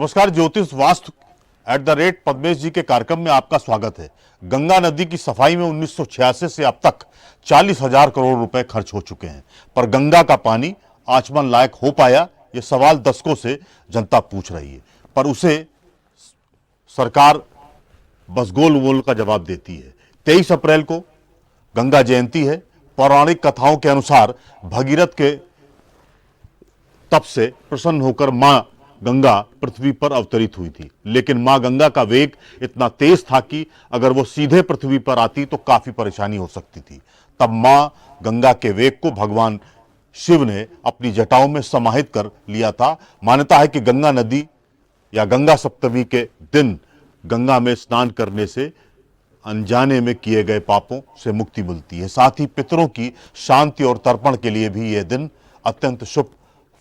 नमस्कार। ज्योतिष वास्तु @पद्मेश जी के कार्यक्रम में आपका स्वागत है। गंगा नदी की सफाई में 1986 से अब तक 40,000 करोड़ रुपए खर्च हो चुके हैं, पर गंगा का पानी आचमन लायक हो पाया? ये सवाल दशकों से जनता पूछ रही है, पर उसे सरकार बस गोल मोल का जवाब देती है। 23 अप्रैल को गंगा जयंती है। पौराणिक कथाओं के अनुसार भगीरथ के तप से प्रसन्न होकर मां गंगा पृथ्वी पर अवतरित हुई थी, लेकिन मां गंगा का वेग इतना तेज था कि अगर वो सीधे पृथ्वी पर आती तो काफी परेशानी हो सकती थी। तब मां गंगा के वेग को भगवान शिव ने अपनी जटाओं में समाहित कर लिया था। मान्यता है कि गंगा नदी या गंगा सप्तमी के दिन गंगा में स्नान करने से अनजाने में किए गए पापों से मुक्ति मिलती है। साथ ही पितरों की शांति और तर्पण के लिए भी यह दिन अत्यंत शुभ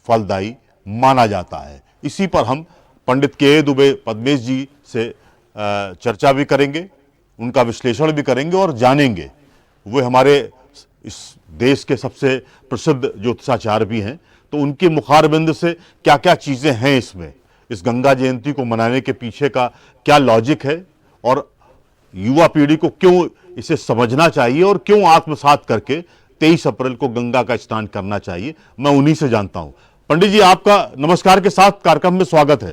फलदायी माना जाता है। इसी पर हम पंडित के दुबे पद्मेश जी से चर्चा भी करेंगे, उनका विश्लेषण भी करेंगे और जानेंगे। वे हमारे इस देश के सबसे प्रसिद्ध ज्योतिषाचार्य भी हैं, तो उनके मुखारबिंद से क्या क्या चीज़ें हैं इसमें, इस गंगा जयंती को मनाने के पीछे का क्या लॉजिक है और युवा पीढ़ी को क्यों इसे समझना चाहिए और क्यों आत्मसात करके 23 अप्रैल को गंगा का स्नान करना चाहिए, मैं उन्हीं से जानता हूं। पंडित जी, आपका नमस्कार के साथ कार्यक्रम में स्वागत है।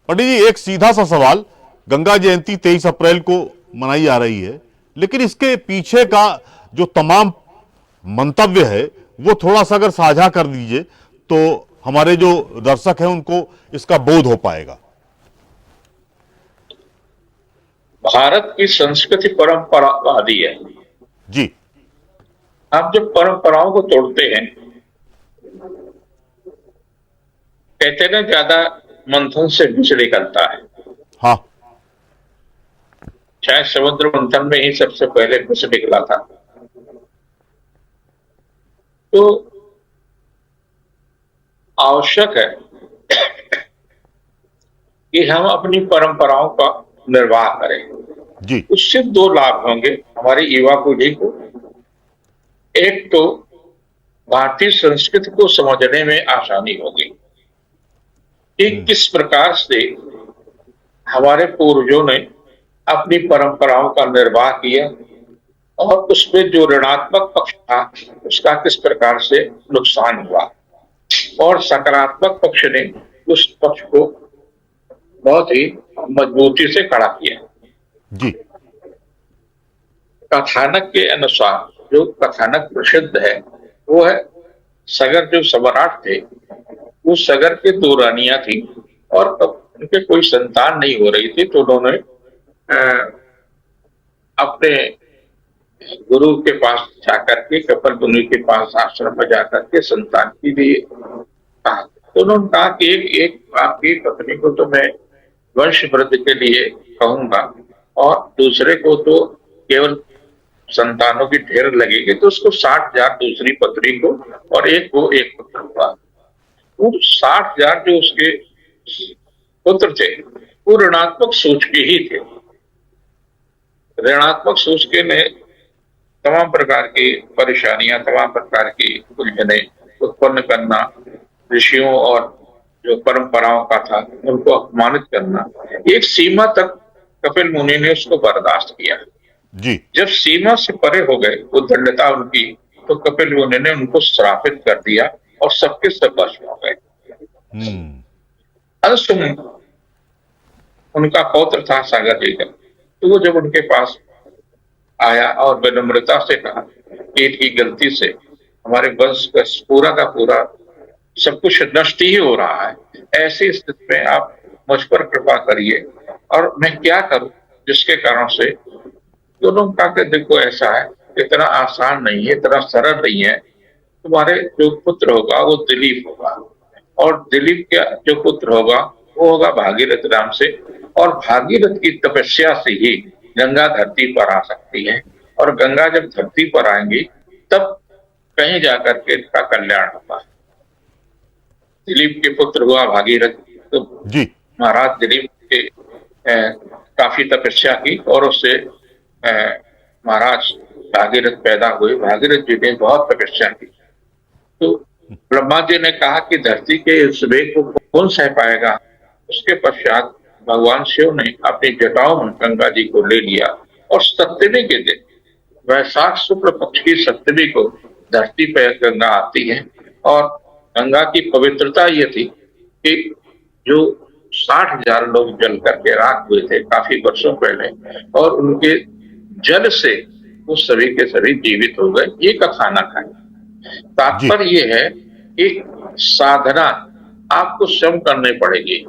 पंडित जी, एक सीधा सा सवाल, गंगा जयंती 23 अप्रैल को मनाई जा रही है, लेकिन इसके पीछे का जो तमाम मंतव्य है वो थोड़ा सा अगर साझा कर दीजिए तो हमारे जो दर्शक हैं उनको इसका बोध हो पाएगा। भारत की संस्कृति परंपरावादी है जी। आप जब परंपराओं को तोड़ते हैं, कहते ना ज्यादा मंथन से विष निकलता है। हाँ। शायद समुद्र मंथन में ही सबसे पहले विष निकला था। तो आवश्यक है कि हम अपनी परंपराओं का निर्वाह करें जी। उससे दो लाभ होंगे हमारी युवा पीढ़ी को। एक तो भारतीय संस्कृति को समझने में आसानी होगी कि किस प्रकार से हमारे पूर्वजों ने अपनी परंपराओं का निर्वाह किया और उसमें जो ऋणात्मक पक्ष था उसका किस प्रकार से नुकसान हुआ और सकारात्मक पक्ष ने उस पक्ष को बहुत ही मजबूती से खड़ा किया जी। कथानक के अनुसार जो कथानक प्रसिद्ध है वो है, सगर जो सम्राट थे वो सगर के दो रानियां थी और उनके कोई संतान नहीं हो रही थी, तो उन्होंने अपने गुरु के पास जाकर के, कपिल मुनि के पास आश्रम में जाकर के संतान के लिए कहा। तो उन्होंने कहा कि एक आपकी पत्नी को तो मैं वंश वृद्धि के लिए कहूंगा और दूसरे को तो केवल संतानों की ढेर लगेगी, तो उसको 60,000 दूसरी पत्नी को और एक को एक पुत्र हुआ। वो 60,000 जो उसके पुत्र थे वो ऋणात्मक सोच के ही थे। ऋणात्मक सोच के ने तमाम प्रकार की परेशानियां, तमाम प्रकार की उलझने उत्पन्न करना, ऋषियों और जो परंपराओं का था उनको अपमानित करना, एक सीमा तक कपिल मुनि ने उसको बर्दाश्त किया जी। जब सीमा से परे हो गए वो दंडता उनकी, तो कपिल मुनि ने उनको श्रापित कर दिया और सबके सब वश हो गए। अंशुमन उनका पौत्र था सागर जी का, तो वो जब उनके पास आया और विनम्रता से कहा कि इनकी गलती से हमारे वंश का पूरा सब कुछ नष्ट ही हो रहा है, ऐसी स्थिति में आप मुझ पर कृपा करिए और मैं क्या करूं जिसके कारण से। दोनों का के देखो ऐसा है, इतना आसान नहीं है, इतना सरल नहीं है। तुम्हारे जो पुत्र होगा वो दिलीप होगा और दिलीप का जो पुत्र होगा वो होगा भागीरथ नाम से, और भागीरथ की तपस्या से ही गंगा धरती पर आ सकती है और गंगा जब धरती पर आएंगी तब कहीं जाकर के इसका कल्याण होगा। दिलीप के पुत्र हुआ भागीरथ, तो जी। महाराज दिलीप के काफी तपस्या की और उससे महाराज भागीरथ पैदा हुए। भागीरथ जी ने बहुत तपस्या की, तो ब्रह्मा जी ने कहा कि धरती के इस वेग को कौन सह पाएगा। उसके पश्चात भगवान शिव ने अपनी जटाओं में गंगा जी को ले लिया और सप्तमी के दिन, वैशाख शुक्ल पक्ष की सप्तमी को धरती पर गंगा आती है। और गंगा की पवित्रता ये थी कि जो 60,000 लोग जल करके राख हुए थे काफी वर्षों पहले, और उनके जल से वो सभी के सभी जीवित हो गए, ये कथानक है। जी तात्पर्य ये है कि साधना आपको श्रम करनी पड़ेगी,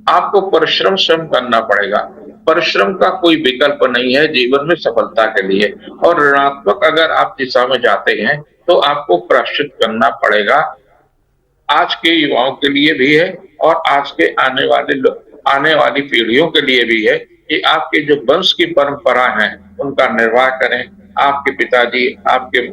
आपको परिश्रम स्वयं करना पड़ेगा। परिश्रम का कोई विकल्प नहीं है जीवन में सफलता के लिए। और ऋणात्मक अगर आप दिशा में जाते हैं तो आपको प्रायश्चित करना पड़ेगा। आज के युवाओं के लिए भी है और आज के आने वाली पीढ़ियों के लिए भी है कि आपके जो वंश की परंपरा है उनका निर्वाह करें। आपके पिताजी, आपके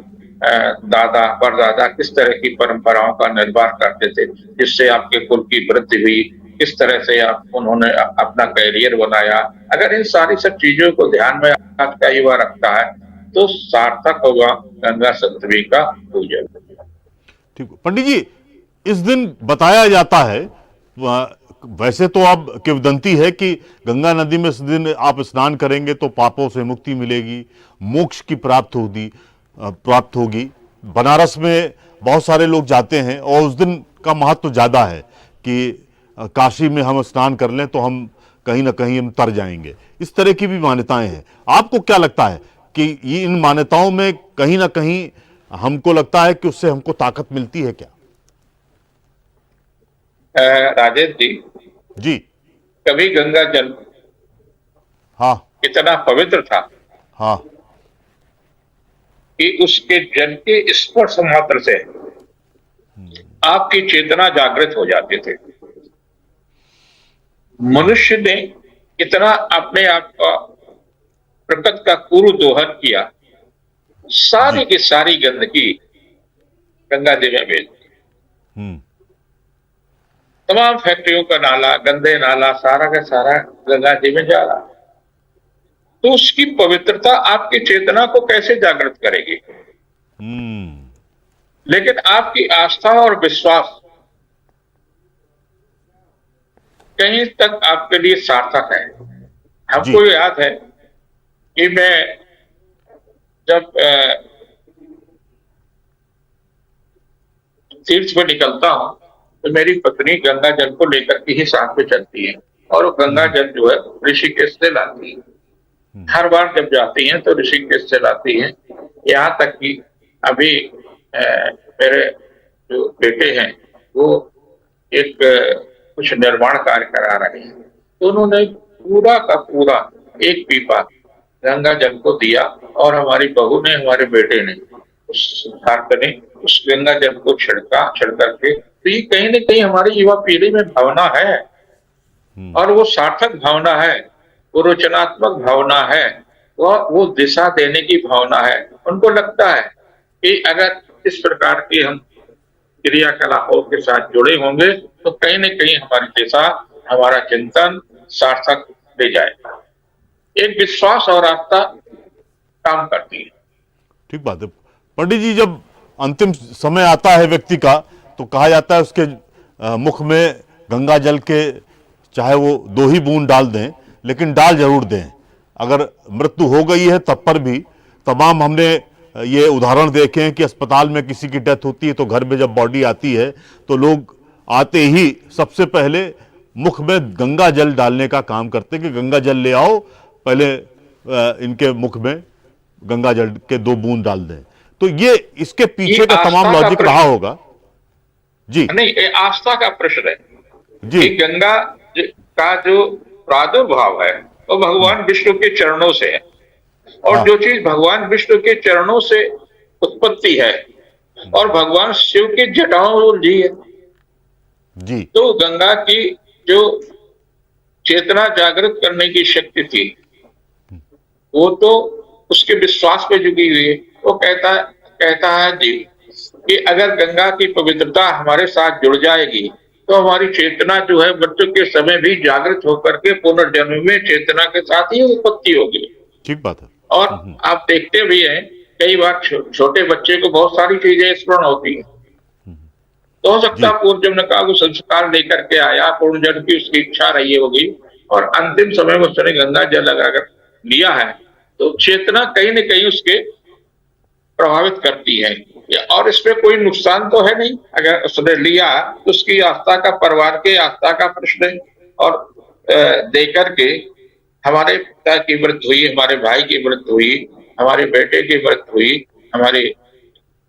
दादा परदादा किस तरह की परंपराओं का निर्वाह करते थे, जिससे आपके कुल की वृद्धि हुई, किस तरह से उन्होंने अपना कैरियर बनाया। अगर इन सारी सब चीजों को ध्यान में आज का युवा रखता है तो सार्थक होगा गंगा सप्तमी का पूजन। ठीक। पंडित जी, इस दिन बताया जाता है, वैसे तो अब किंवदंती है कि गंगा नदी में इस दिन आप स्नान करेंगे तो पापों से मुक्ति मिलेगी, मोक्ष की प्राप्त होगी। बनारस में बहुत सारे लोग जाते हैं और उस दिन का महत्व ज्यादा है कि काशी में हम स्नान कर लें तो हम कहीं ना कहीं हम तर जाएंगे। इस तरह की भी मान्यताएं हैं। आपको क्या लगता है कि ये इन मान्यताओं में कहीं ना कहीं हमको लगता है कि उससे हमको ताकत मिलती है क्या? राजेश जी, जी कभी गंगा जल हाँ इतना पवित्र था हाँ कि उसके जल के स्पर्श मात्र से आपकी चेतना जागृत हो जाते थे। मनुष्य ने इतना अपने आप का प्रकृति का कुरु दोहन किया, सारी की सारी गंदगी गंगा जी में भेज दी। तमाम फैक्ट्रियों का नाला, गंदे नाला, सारा का सारा गंगा जी में जा रहा। तो उसकी पवित्रता आपकी चेतना को कैसे जागृत करेगी? लेकिन आपकी आस्था और विश्वास कहीं तक आपके लिए सार्थक है। हमको याद है कि मैं जब तीर्थ में निकलता हूं तो मेरी पत्नी गंगा जल को लेकर के ही साथ में चलती है, और वो गंगा जल जो है ऋषिकेश से लाती है। हर बार जब जाती हैं तो ऋषिकेश से लाती हैं। यहाँ तक कि अभी मेरे जो बेटे हैं वो एक कुछ निर्माण कार्य करा रहे हैं, तो उन्होंने पूरा का पूरा एक पीपा गंगा जल को दिया, और हमारी बहू ने, हमारे बेटे ने, उस सिद्धार्थ ने उस गंगा जल को छिड़ करके। तो ये कहीं ना कहीं हमारी युवा पीढ़ी में भावना है, और वो सार्थक भावना है, वो रचनात्मक भावना है, वो दिशा देने की भावना है। उनको लगता है कि अगर इस प्रकार की हम क्रियाकलापों के साथ जुड़े होंगे तो कहीं न कहीं हमारी दिशा, हमारा चिंतन सार्थक ले जाएगा। एक विश्वास और आस्था काम करती है। ठीक बात है पंडित जी। जब अंतिम समय आता है व्यक्ति का तो कहा जाता है उसके मुख में गंगा जल के चाहे वो 2 ही बूंद डाल दें, लेकिन डाल जरूर दें। अगर मृत्यु हो गई है तब पर भी तमाम हमने ये उदाहरण देखे हैं कि अस्पताल में किसी की डेथ होती है तो घर में जब बॉडी आती है तो लोग आते ही सबसे पहले मुख में गंगा जल डालने का काम करते हैं कि गंगा जल ले आओ, पहले इनके मुख में गंगा जल के 2 बूंद डाल दें। तो ये इसके पीछे का तमाम लॉजिक रहा होगा। जी नहीं, ये आस्था का प्रश्न है जी। कि गंगा का जो प्रादुर्भाव है वो भगवान विष्णु के चरणों से है, और जो चीज भगवान विष्णु के चरणों से उत्पत्ति है और भगवान शिव के जटाओं जी है जी, तो गंगा की जो चेतना जागृत करने की शक्ति थी वो तो उसके विश्वास पे जुड़ी हुई है। वो कहता है जी कि अगर गंगा की पवित्रता हमारे साथ जुड़ जाएगी तो हमारी चेतना जो है मृत्यु के समय भी जागृत होकर के पुनर्जन्म में चेतना के साथ ही उत्पत्ति होगी। ठीक बात है। और आप देखते भी हैं कई बार छोटे बच्चे को बहुत सारी चीजें स्मरण होती है, तो हो सकता जी है पूर्व जन्म का वो संस्कार लेकर के आया, पूर्ण जन्म की उसकी इच्छा रही होगी और अंतिम समय में उसने गंगा जल लगाकर लिया है, तो चेतना कहीं न कहीं उसके प्रभावित करती है। और इसमें कोई नुकसान तो है नहीं, अगर उसने लिया तो उसकी आस्था का, परिवार के आस्था का प्रश्न है। और दे करके हमारे पिता की मृत्यु हुई, हमारे भाई की मृत्यु हुई, हमारे बेटे की मृत्यु हुई, हमारे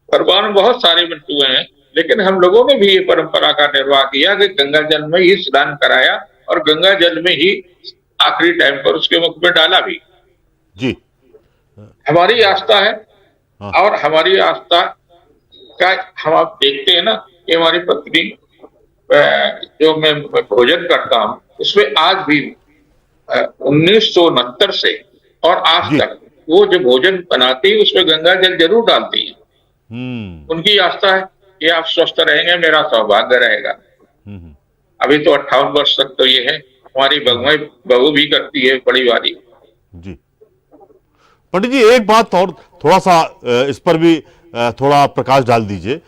परिवार में बहुत सारे मृत्यु हुए हैं, लेकिन हम लोगों ने भी ये परंपरा का निर्वाह किया कि गंगा जल में ही स्नान कराया और गंगा जल में ही आखिरी टाइम पर उसके मुख में डाला भी। जी। हमारी आस्था है। हाँ। और हमारी आस्था का हम आप देखते हैं ना कि हमारी पत्नी जो मैं भोजन करता हूँ उसमें आज भी 1969 से और आज जी। तक वो जो भोजन बनाती है उसमें गंगा जल जरूर डालती है। हम्म। उनकी आस्था है कि आप स्वस्थ रहेंगे, मेरा सौभाग्य रहेगा। हम्म। अभी तो 58 वर्ष तक तो ये है। हमारी बहू भी करती है बड़ी वाली। जी पंडित जी, एक बात और थोड़ा सा इस पर भी थोड़ा प्रकाश डाल दीजिए।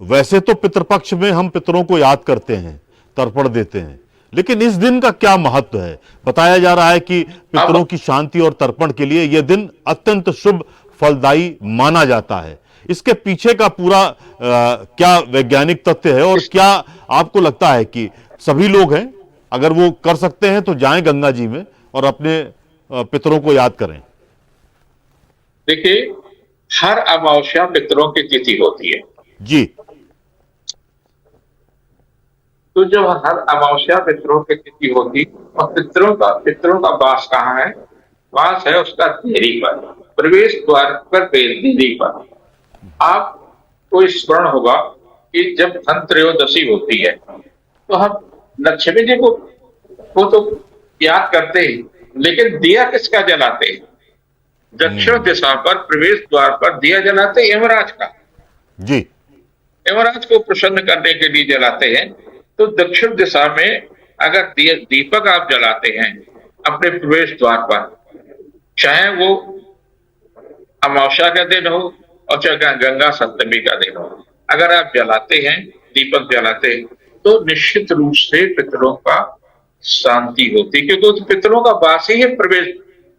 वैसे तो पितृपक्ष में हम पितरों को याद करते हैं, तर्पण देते हैं, लेकिन इस दिन का क्या महत्व है? बताया जा रहा है कि पितरों अब की शांति और तर्पण के लिए यह दिन अत्यंत शुभ फलदायी माना जाता है। इसके पीछे का पूरा क्या वैज्ञानिक तथ्य है और इस क्या आपको लगता है कि सभी लोग हैं, अगर वो कर सकते हैं तो जाएं गंगा जी में और अपने पितरों को याद करें? देखिए, हर अमावस्या पितरों की तिथि होती है। जी। तो जब हर अमावस्या पितरों की तिथि होती और पितरों का वास कहाँ है? वास है उसका देहरी पर, प्रवेश द्वार पर, देहरी पर। आपको स्मरण होगा कि जब धन त्रयोदशी होती है तो हम लक्ष्मी जी को तो याद करते हैं, लेकिन दिया किसका जलाते हैं? दक्षिण हम्म। दिशा पर प्रवेश द्वार पर दिया जलाते हैं यमराज का। जी। यमराज को प्रसन्न करने के लिए जलाते हैं। तो दक्षिण दिशा में अगर दीपक आप जलाते हैं अपने प्रवेश द्वार पर, चाहे वो अमावस्या का दिन हो और चाहे गंगा सप्तमी का दिन हो, अगर आप जलाते हैं, दीपक जलाते हैं, तो निश्चित रूप से पितरों का शांति होती है, क्योंकि तो पितरों का वास ही है प्रवेश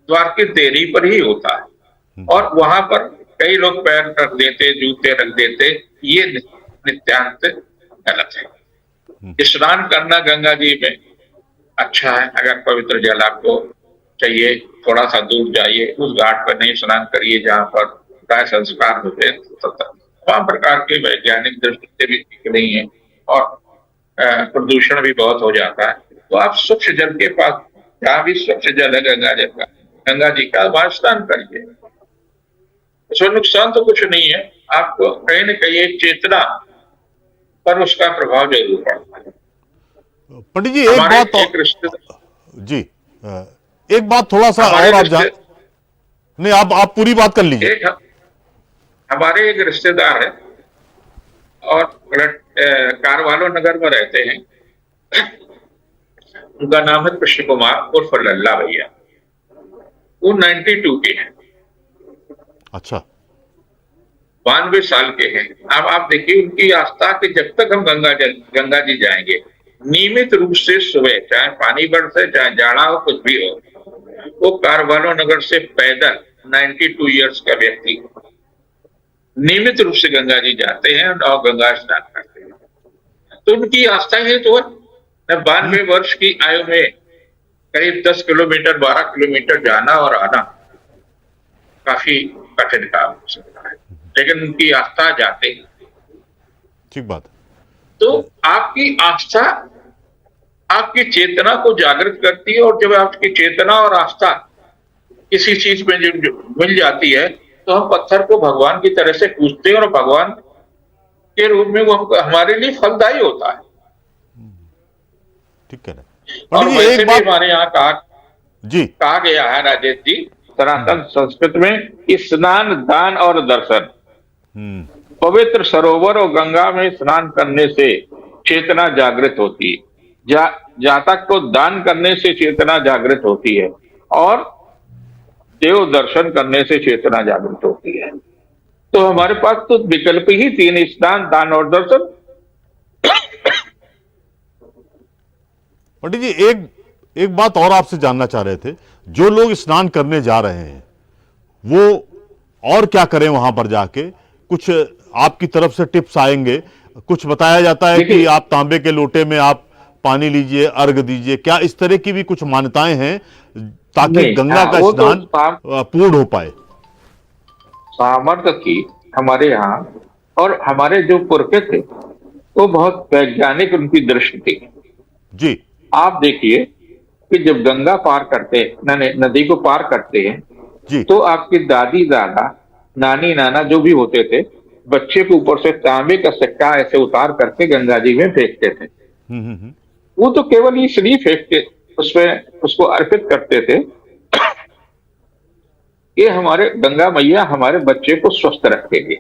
द्वार की देरी पर ही होता है। और वहां पर कई लोग पैर रख देते, जूते रख देते, ये नित्यांत गलत है। स्नान करना गंगा जी में अच्छा है। अगर पवित्र जल आपको चाहिए, थोड़ा सा दूर जाइए, उस घाट पर नहीं स्नान करिए जहां पर गाय संस्कार होते हैं। तमाम प्रकार के वैज्ञानिक दृष्टि से भी ठीक नहीं है और प्रदूषण भी बहुत हो जाता है। तो आप स्वच्छ जल के पास, जहां भी स्वच्छ जल है गंगा जल का, गंगा जी का, वहां स्नान करिए। उसमें नुकसान तो कुछ नहीं है। आपको कहीं न कहीं एक चेतना पर उसका प्रभाव जरूर पड़ता है। पंडित जी, एक हमारे बात एक रिश्तेदार जी, एक बात थोड़ा सा हमारे और आप रिश्ते नहीं, आप पूरी बात कर लीजिए। एक हमारे एक रिश्तेदार है और कारवालो नगर में रहते हैं। उनका नाम है कृष्ण कुमार उर्फ लल्ला भैया। वो 92 के हैं। अच्छा। 92 साल के हैं। अब आप देखिए उनकी आस्था कि जब तक हम गंगा जी जाएंगे, नियमित रूप से सुबह, चाहे पानी बरसे, चाहे जाड़ा हो, कुछ भी हो, वो कारवालो नगर से पैदल 92 ईयर्स का व्यक्ति नियमित रूप से गंगा जी जाते हैं और गंगा स्नान करते हैं। तो उनकी आस्था है। तो 92 वर्ष की आयु में करीब 10 किलोमीटर, 12 किलोमीटर जाना और आना काफी कठिन काम हो सकता है, लेकिन उनकी आस्था जाते हैं। ठीक बात। तो आपकी आस्था आपकी चेतना को जागृत करती है, और जब आपकी चेतना और आस्था किसी चीज में जब मिल जाती है तो हम पत्थर को भगवान की तरह से पूजते हैं और भगवान के रूप में वो हमारे लिए फलदायी होता है। ठीक है और पंडित जी, वैसे एक भी बात हमारे यहाँ जी कहा गया है राजेश जी, सनातन संस्कृत में कि स्नान, दान और दर्शन। पवित्र सरोवर और गंगा में स्नान करने से चेतना जागृत होती है। जातक को दान करने से चेतना जागृत होती है और देव दर्शन करने से चेतना जागृत होती है। तो हमारे पास तो विकल्प ही तीन, स्नान, दान और दर्शन। पंडित जी, एक बात और आपसे जानना चाह रहे थे। जो लोग स्नान करने जा रहे हैं वो और क्या करें वहां पर जाके? कुछ आपकी तरफ से टिप्स आएंगे? कुछ बताया जाता है कि देखिए, आप तांबे के लोटे में आप पानी लीजिए, अर्घ दीजिए, क्या इस तरह की भी कुछ मान्यताएं हैं ताकि नहीं, गंगा हाँ, का वो तो स्नान पूर्ण हो पाए? सामर्थ्य की हमारे यहाँ और हमारे जो पुरखे थे वो बहुत वैज्ञानिक उनकी दृष्टि थी। जी। आप देखिए कि जब गंगा पार करते नदी को पार करते हैं जी। तो आपकी दादी दादा नानी नाना जो भी होते थे बच्चे के ऊपर से तांबे का सिक्का ऐसे उतार करके गंगा जी में फेंकते थे। हम्म। वो तो केवल इसलिए फेंकते उसमें उसको अर्पित करते थे कि हमारे गंगा मैया हमारे बच्चे को स्वस्थ रखेगी।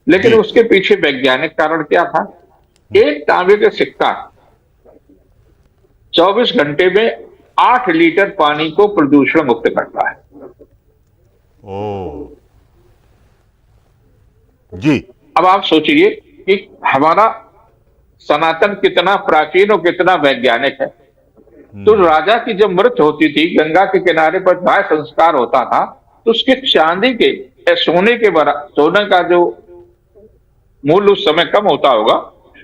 लेकिन जी। उसके पीछे वैज्ञानिक कारण क्या था? एक तांबे का सिक्का 24 घंटे में 8 लीटर पानी को प्रदूषण मुक्त करता है। ओ। जी। अब आप सोचिए कि हमारा सनातन कितना प्राचीन और कितना वैज्ञानिक है। तो राजा की जब मृत्यु होती थी गंगा के किनारे पर दाह संस्कार होता था तो उसके चांदी के या सोने के सोने का जो मूल्य उस समय कम होता होगा,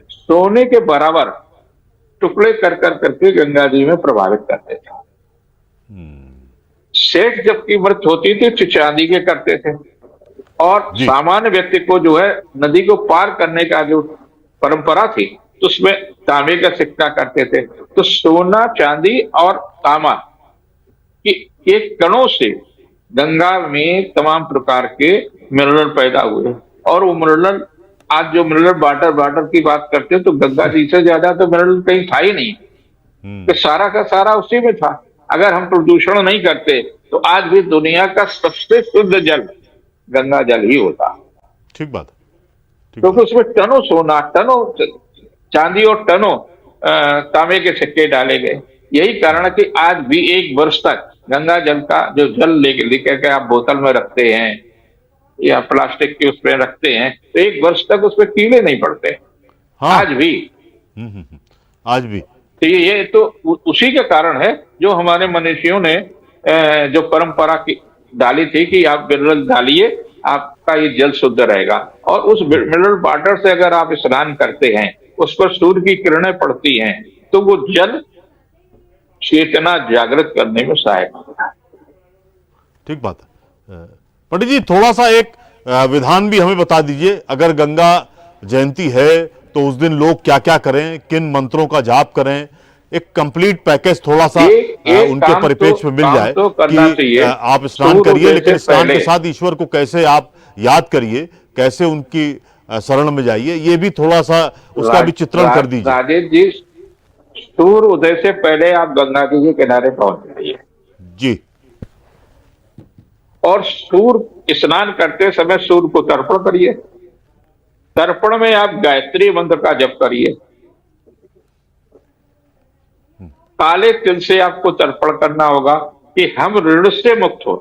सोने के बराबर टुकड़े कर कर करके गंगा जी में प्रभावित करते थे। सेठ जबकि मृत्यु होती थी तो चांदी के करते थे और जी। सामान्य व्यक्ति को जो है नदी को पार करने का जो परंपरा थी तो उसमें तांबे का सिक्का करते थे। तो सोना चांदी और तांबा कि एक कणों से गंगा में तमाम प्रकार के मिनरल पैदा हुए और वो मिनरल आज जो मिनरल वाटर की बात करते हैं तो गंगा जी से ज्यादा तो मिनरल कहीं था ही नहीं कि सारा का सारा उसी में था। अगर हम प्रदूषण नहीं करते तो आज भी दुनिया का सबसे शुद्ध जल गंगा जल ही होता। ठीक बात। ठीक क्योंकि बात। उसमें टनों सोना टनों चांदी और टनों तांबे के सिक्के डाले गए। यही कारण है कि आज भी एक वर्ष तक गंगा जल का जो जल लेकर के आप बोतल में रखते हैं या प्लास्टिक के उसमें रखते हैं तो एक वर्ष तक उसमें कीड़े नहीं पड़ते। हाँ। आज भी। आज भी। तो ये तो उसी के कारण है जो हमारे मनीषियों ने जो परंपरा की डाली थी कि आप मिनरल डालिए आपका ये जल शुद्ध रहेगा। और उस मिनरल वाटर से अगर आप स्नान करते हैं उस पर सूर्य की किरणें पड़ती हैं तो वो जल चेतना जागृत करने में सहायक होता है। ठीक बात है। पंडित जी, थोड़ा सा एक विधान भी हमें बता दीजिए। अगर गंगा जयंती है तो उस दिन लोग क्या क्या करें, किन मंत्रों का जाप करें? एक कंप्लीट पैकेज थोड़ा सा उनके परिप्रेक्ष्य में मिल जाए तो कि आप स्नान करिए लेकिन स्नान के साथ ईश्वर को कैसे आप याद करिए, कैसे उनकी शरण में जाइए, ये भी थोड़ा सा उसका भी चित्रण कर दीजिए। राजेश जी, सूर्य उदय से पहले आप गंगा जी के किनारे पहुंच जाइए जी। और सूर्य स्नान करते समय सूर्य को तर्पण करिए। तर्पण में आप गायत्री मंत्र का जप करिए। काले तिल से आपको तर्पण करना होगा कि हम ऋण से मुक्त हो,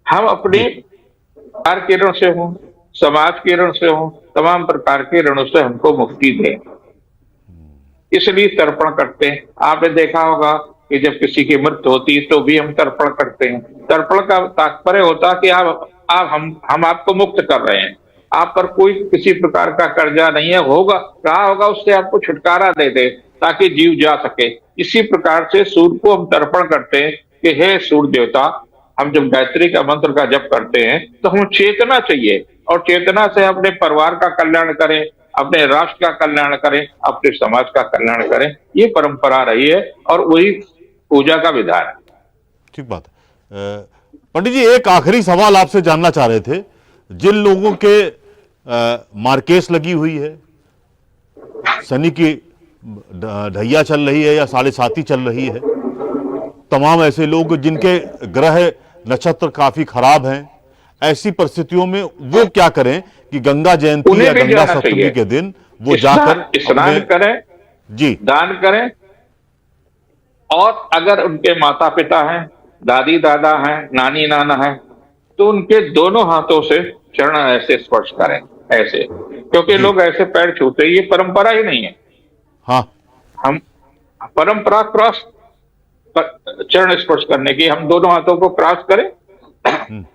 हम अपने परिवार के ऋण से हों, समाज के ऋण से हों, तमाम प्रकार के ऋणों से हमको मुक्ति दें, इसलिए तर्पण करते हैं। आपने देखा होगा कि जब किसी की मृत्यु होती है तो भी हम तर्पण करते हैं। तर्पण का तात्पर्य होता है कि हम आपको मुक्त कर रहे हैं, आप पर कोई किसी प्रकार का कर्जा नहीं है, होगा रहा होगा उससे आपको छुटकारा दे दे ताकि जीव जा सके। इसी प्रकार से सूर्य को हम तर्पण करते हैं कि हे सूर्य देवता, हम जब गायत्री का मंत्र का जप करते हैं तो हमें चेतना चाहिए और चेतना से अपने परिवार का कल्याण करें, अपने राष्ट्र का कल्याण करें, अपने समाज का कल्याण करें। ये परंपरा रही है और वही पूजा का विधान है। ठीक बात है। पंडित जी, एक आखिरी सवाल आपसे जानना चाह रहे थे। जिन लोगों के मार्केस लगी हुई है, शनि की ढैया चल रही है या साढ़े साती चल रही है, तमाम ऐसे लोग जिनके ग्रह नक्षत्र काफी खराब हैं, ऐसी परिस्थितियों में वो क्या करें कि गंगा जयंती या गंगा सप्तमी के दिन वो जाकर स्नान करें जी, दान करें। और अगर उनके माता पिता हैं, दादी दादा हैं, नानी नाना हैं तो उनके दोनों हाथों से चरण ऐसे स्पर्श करें, ऐसे, क्योंकि लोग ऐसे पैर छूते, ये परंपरा ही नहीं है। हाँ। परंपरा क्रॉस चरण स्पर्श करने की, हम दोनों हाथों को क्रॉस करें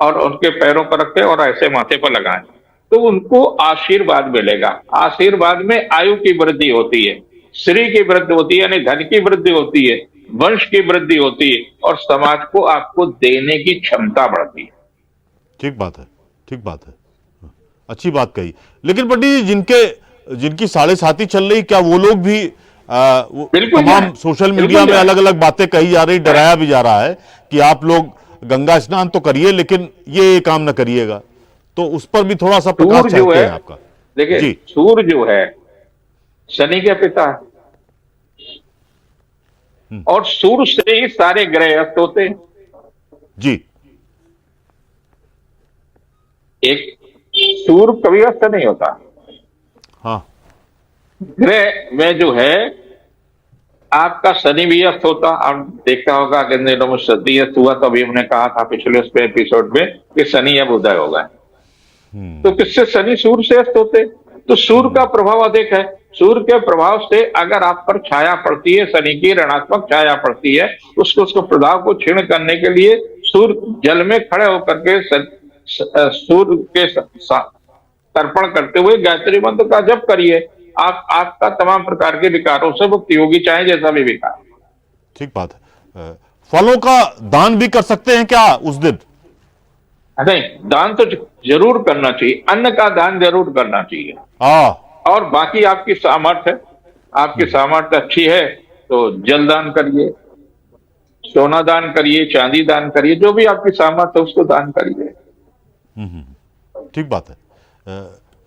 और उनके पैरों पर रखें और ऐसे माथे पर लगाएं, तो उनको आशीर्वाद मिलेगा। आशीर्वाद में आयु की वृद्धि होती है, श्री की वृद्धि होती है, यानी धन की वृद्धि होती है, वंश की वृद्धि होती है, और समाज को आपको देने की क्षमता बढ़ती है। ठीक बात है, ठीक बात है, अच्छी बात कही। लेकिन पंडित जी, जिनके जिनकी साढ़े साथी चल रही, क्या वो लोग भी वो बिल्कुल तमाम जाए, सोशल मीडिया बिल्कुल में जाए। अलग अलग बातें कही जा रही, डराया भी जा रहा है कि आप लोग गंगा स्नान तो करिए लेकिन ये काम न करिएगा, तो उस पर भी थोड़ा सा प्रकाश सूर्य जो चाहते है, हैं आपका। देखिए जी सूर्य जो है शनि के पिता है, और सूर्य से ही सारे ग्रह अस्त होते हैं। जी। एक सूर्य कभी अस्त नहीं होता। हाँ। ग्रह में जो है आपका शनि भी अस्त होता, आप देखा होगा कि इन दिनों में शनि अस्त हुआ, तो अभी हमने कहा था पिछले उस पे एपिसोड में कि शनि अब उदय होगा। तो किससे? शनि सूर्य से अस्त होते। तो सूर्य का प्रभाव अधिक है। सूर्य के प्रभाव से अगर आप पर छाया पड़ती है, शनि की ऋणात्मक छाया पड़ती है, उसको प्रभाव को क्षीण करने के लिए सूर्य जल में खड़े होकर के सूर्य के तर्पण करते हुए गायत्री मंत्र का जप करिए। आपका तमाम प्रकार के विकारों से मुक्ति होगी, चाहे जैसा भी विकार। ठीक बात है। फलों का दान भी कर सकते हैं क्या उस दिन? नहीं, दान तो जरूर करना चाहिए, अन्न का दान जरूर करना चाहिए। हाँ। और बाकी आपकी सामर्थ्य, आपकी सामर्थ्य अच्छी है तो जल दान करिए, सोना दान करिए, चांदी दान करिए, जो भी आपकी सामर्थ्य है उसको दान करिए। ठीक बात है।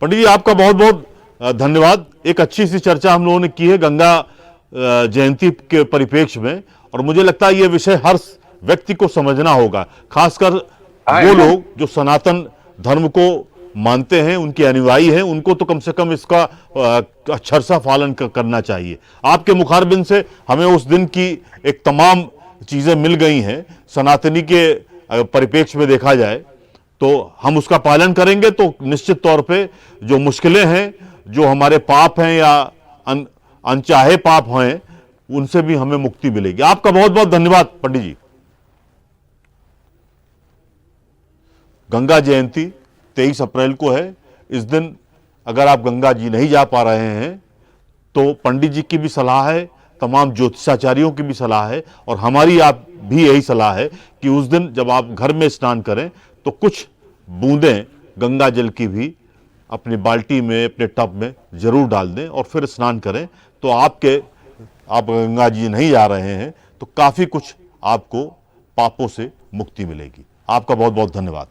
पंडित जी, आपका बहुत बहुत धन्यवाद। एक अच्छी सी चर्चा हम लोगों ने की है गंगा जयंती के परिप्रेक्ष्य में, और मुझे लगता है ये विषय हर व्यक्ति को समझना होगा, खासकर हाँ, वो एकदम। लोग जो सनातन धर्म को मानते हैं, उनके अनुयायी हैं, उनको तो कम से कम इसका अक्षरशः पालन करना चाहिए। आपके मुखारबिंद से हमें उस दिन की एक तमाम चीजें मिल गई हैं। सनातनी के परिप्रेक्ष्य में देखा जाए तो हम उसका पालन करेंगे तो निश्चित तौर पे जो मुश्किलें हैं, जो हमारे पाप हैं या अनचाहे पाप हैं, उनसे भी हमें मुक्ति मिलेगी। आपका बहुत बहुत धन्यवाद पंडित जी। गंगा जयंती 23 अप्रैल को है। इस दिन अगर आप गंगा जी नहीं जा पा रहे हैं तो पंडित जी की भी सलाह है, तमाम ज्योतिषाचार्यों की भी सलाह है, और हमारी आप भी यही सलाह है कि उस दिन जब आप घर में स्नान करें तो कुछ बूंदें गंगा जल की भी अपनी बाल्टी में, अपने टब में जरूर डाल दें और फिर स्नान करें। तो आप गंगा जी नहीं जा रहे हैं तो काफ़ी कुछ आपको पापों से मुक्ति मिलेगी। आपका बहुत बहुत धन्यवाद।